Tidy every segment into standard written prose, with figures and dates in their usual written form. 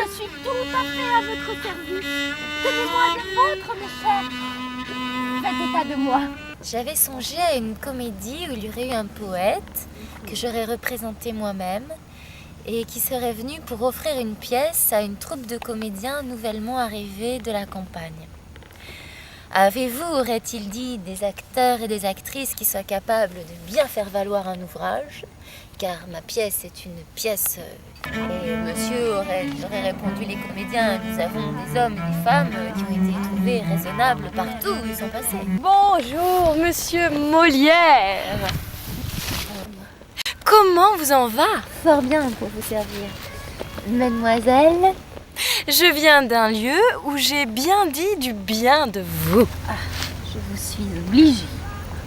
Je suis tout à fait à votre service. Tenez-moi des vôtres, mes chers. Faites état de moi. J'avais songé à une comédie où il y aurait eu un poète que j'aurais représenté moi-même et qui serait venu pour offrir une pièce à une troupe de comédiens nouvellement arrivés de la campagne. Avez-vous, aurait-il dit, des acteurs et des actrices qui soient capables de bien faire valoir un ouvrage ? Car ma pièce est une pièce. Et monsieur aurait répondu, les comédiens, nous avons des hommes et des femmes qui ont été trouvés raisonnables partout où ils sont passés. Bonjour, monsieur Molière. Comment vous en va ? Fort bien pour vous servir. Mademoiselle, Je viens d'un lieu où j'ai bien dit du bien de vous. je vous suis obligée.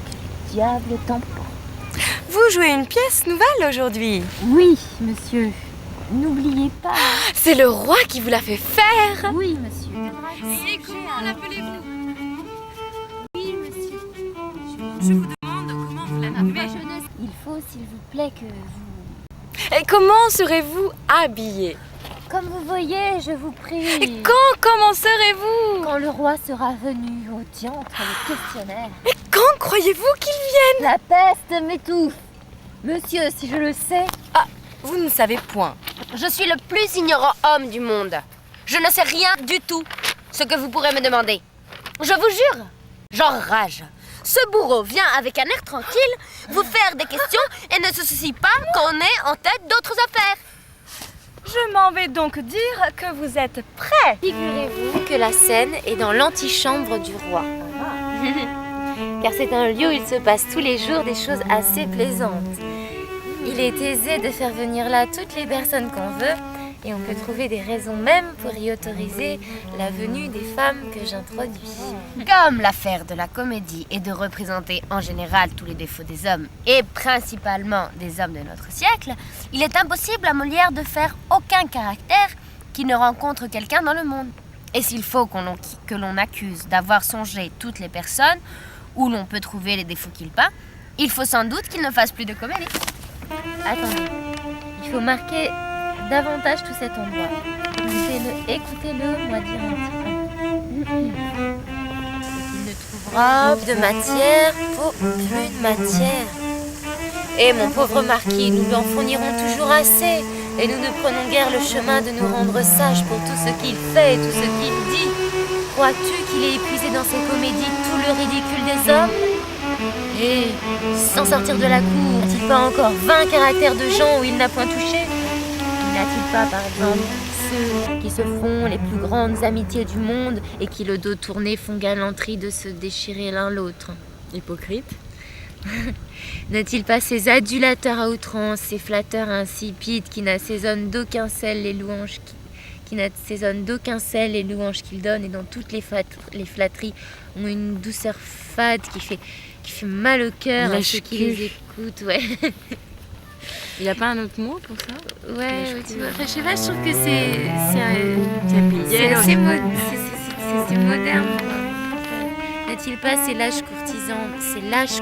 Quel diable t'emporte. Vous jouez une pièce nouvelle aujourd'hui. Oui, monsieur. N'oubliez pas. C'est le roi qui vous l'a fait faire. Oui, monsieur. Et comment l'appelez-vous ? Oui, monsieur. Je vous demande comment vous l'appelez. Il faut, s'il vous plaît, que vous... Et comment serez-vous habillé ? Comme vous voyez, je vous prie. Et quand commencerez-vous ? Quand le roi sera venu au diantre le questionnaire. Et quand croyez-vous qu'il vienne ? La peste m'étouffe. Monsieur, si je le sais... Vous ne savez point. Je suis le plus ignorant homme du monde. Je ne sais rien du tout ce que vous pourrez me demander. Je vous jure, j'enrage. Ce bourreau vient avec un air tranquille vous faire des questions et ne se soucie pas qu'on ait en tête d'autres affaires. Je m'en vais donc dire que vous êtes prêts. Figurez-vous que la scène est dans l'antichambre du roi. Car c'est un lieu où il se passe tous les jours des choses assez plaisantes. Il est aisé de faire venir là toutes les personnes qu'on veut et on peut trouver des raisons même pour y autoriser la venue des femmes que j'introduis. Comme l'affaire de la comédie est de représenter en général tous les défauts des hommes et principalement des hommes de notre siècle, il est impossible à Molière de faire aucun caractère qui ne rencontre quelqu'un dans le monde. Et s'il faut que l'on accuse d'avoir songé toutes les personnes où l'on peut trouver les défauts qu'il peint, il faut sans doute qu'il ne fasse plus de comédie. Attendez, il faut marquer davantage tout cet endroit. Écoutez-le, moi dire un petit peu. Il ne trouvera de matière pour plus de matière. Et mon pauvre marquis, nous lui en fournirons toujours assez. Et nous ne prenons guère le chemin de nous rendre sages pour tout ce qu'il fait et tout ce qu'il dit. Crois-tu qu'il ait épuisé dans ses comédies tout le ridicule des hommes ? Et sans sortir de la cour, n'a-t-il pas encore 20 caractères de gens où il n'a point touché ? N'a-t-il pas, par exemple, ceux qui se font les plus grandes amitiés du monde et qui, le dos tourné, font galanterie de se déchirer l'un l'autre ? Hypocrite. N'a-t-il pas ces adulateurs à outrance, ces flatteurs insipides qui n'assaisonnent d'aucun sel les louanges qui n'assaisonnent d'aucun sel les louanges qu'ils donnent et dont toutes les flatteries ont une douceur fade qui fait mal au cœur à ceux qui les écoutent, ouais. Il n'y a pas un autre mot pour ça ? Ouais, tu vois. Enfin, je sais pas, je trouve que c'est assez moderne. N'a-t-il pas ces lâches courtisans, ces lâches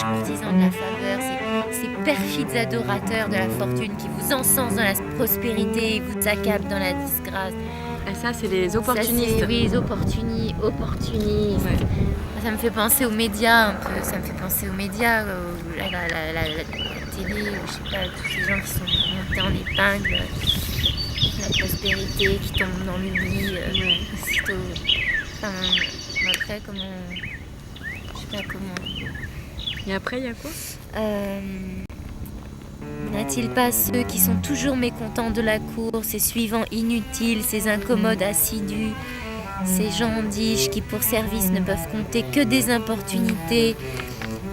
courtisans de la faveur, ces perfides adorateurs de la fortune qui vous encensent dans la prospérité et vous accablent dans la disgrâce. Et ça, c'est les opportunistes. Ça, oui, les opportunistes. Ouais. Ça me fait penser aux médias un peu. Ça me fait penser aux médias, la télé, je sais pas, tous ces gens qui sont montés en épingle, la prospérité qui tombe dans l'oubli aussitôt. Enfin, après, je sais pas comment. Et après, il y a quoi ? N'a-t-il pas ceux qui sont toujours mécontents de la cour, ces suivants inutiles, ces incommodes assidus, ces gens diches qui pour service ne peuvent compter que des importunités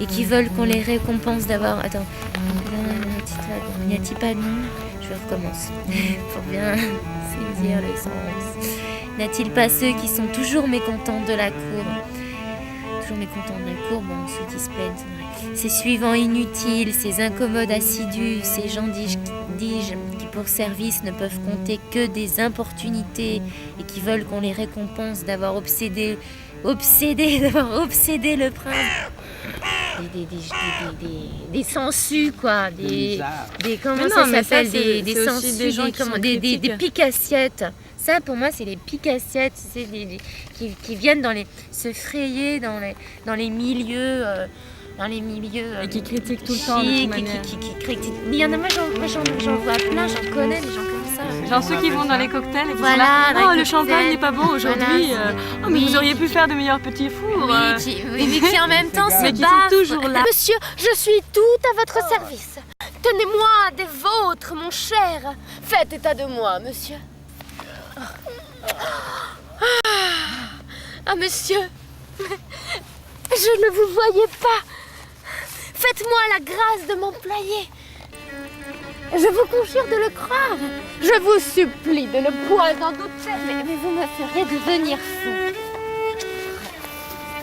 et qui veulent qu'on les récompense d'avoir... Attends, n'y a-t-il pas de nom ? Je recommence pour bien saisir le sens. N'a-t-il pas ceux qui sont toujours mécontents de la cour ? Toujours mécontents de la cour, bon, ceux qui se plaignent, c'est vrai. Ces suivants inutiles, ces incommodes assidus, ces gens dis-je qui pour service ne peuvent compter que des importunités et qui veulent qu'on les récompense d'avoir obsédé le prince. des sangsues, quoi. Des comment Mais ça non, mais ça, s'appelle? c'est- Des c'est aussi sangsues, des gens qui sont des critiques. pique-assiettes. Ça, pour moi, c'est les pique-assiettes. C'est qui viennent se frayer dans les milieux. Et qui critiquent tout le temps de toute chics, manière. qui critiquent. Mais il y en a, moi j'en vois plein, j'en connais des gens comme ça. Genre ceux qui vont dans les cocktails et qui Voilà, sont là, dans oh les le champagne cocktails. n'est pas bon aujourd'hui, Voilà, oh mais oui, vous auriez pu faire de meilleurs petits fours. Mais qui en même temps se Mais qui sont baffent. toujours là. Monsieur, je suis tout à votre service. Tenez-moi des vôtres, mon cher. Faites état de moi, monsieur. Ah, monsieur, je ne vous voyais pas. Faites-moi la grâce de m'employer. Je vous conjure de le croire. Je vous supplie de ne point en douter. Mais vous me feriez devenir fou.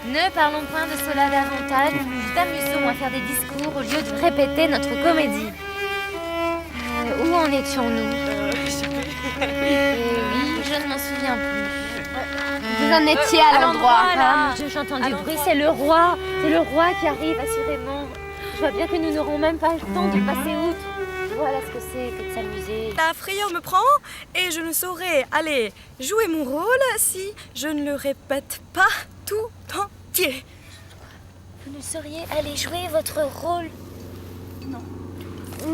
Ne parlons point de cela davantage, nous nous amusons à faire des discours au lieu de répéter notre comédie. Où en étions-nous? Oui, je ne m'en souviens plus. Vous en étiez à l'endroit. Ah, j'ai entendu du bruit, c'est le roi qui arrive assurément. Je vois bien que nous n'aurons même pas le temps de passer outre. Voilà ce que c'est que de s'amuser. La frayeur me prend et je ne saurais aller jouer mon rôle si je ne le répète pas tout entier. Vous ne sauriez aller jouer votre rôle?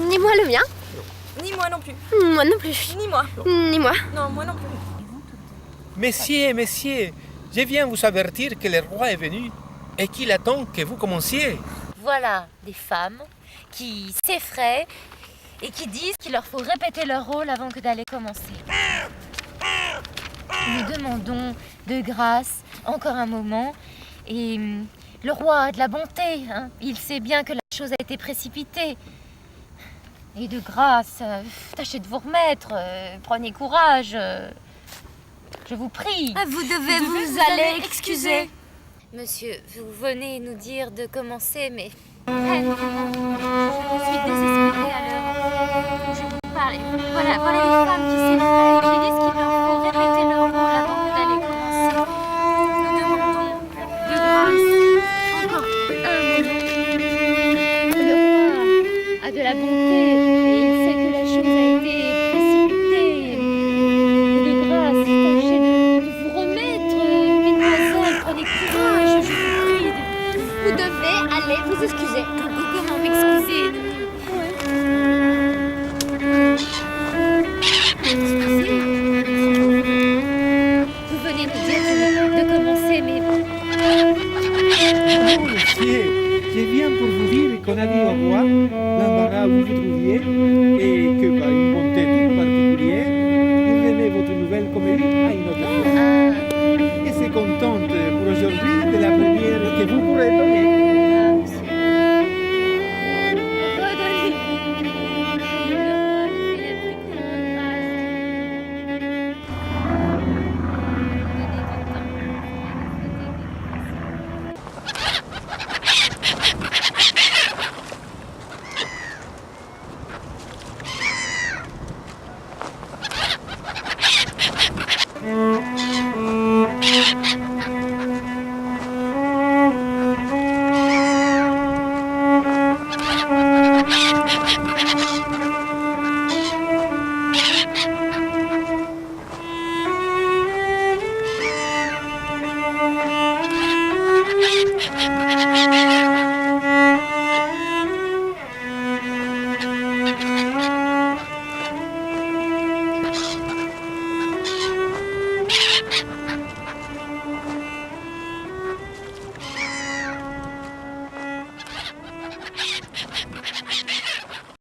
Ni moi le mien. Ni moi non plus. Moi non plus. Ni moi. Ni moi. Non, moi non plus. Messieurs, messieurs, je viens vous avertir que le roi est venu et qu'il attend que vous commenciez. Voilà des femmes qui s'effraient et qui disent qu'il leur faut répéter leur rôle avant que d'aller commencer. Nous demandons de grâce encore un moment et le roi a de la bonté, hein. Il sait bien que la chose a été précipitée. Et de grâce, tâchez de vous remettre, prenez courage, je vous prie. Vous devez vous aller excuser. Monsieur, vous venez nous dire de commencer, mais je suis désespérée à l'heure où je vous parle. Voilà les femmes qui s'effraient, qui disent qu'il leur faut répéter leur rôle avant que d'aller commencer. Nous demandons de grâce encore un moment. Le roi a de la bonté et il sait que la chose a été précipitée. Et de grâce, tâchez de vous remettre, mesdemoiselles, prenez courage, je vous prie. Vous devez aller vous excuser. Comment m'excuser? Vous venez nous dire de commencer, mais Oh, monsieur, je viens pour vous dire qu'on a dit au roi l'embarras où vous vous trouviez et que par une bonté toute particulière, il remet votre nouvelle comédie à une autre fois. Et se contente pour aujourd'hui de la première que vous pourrez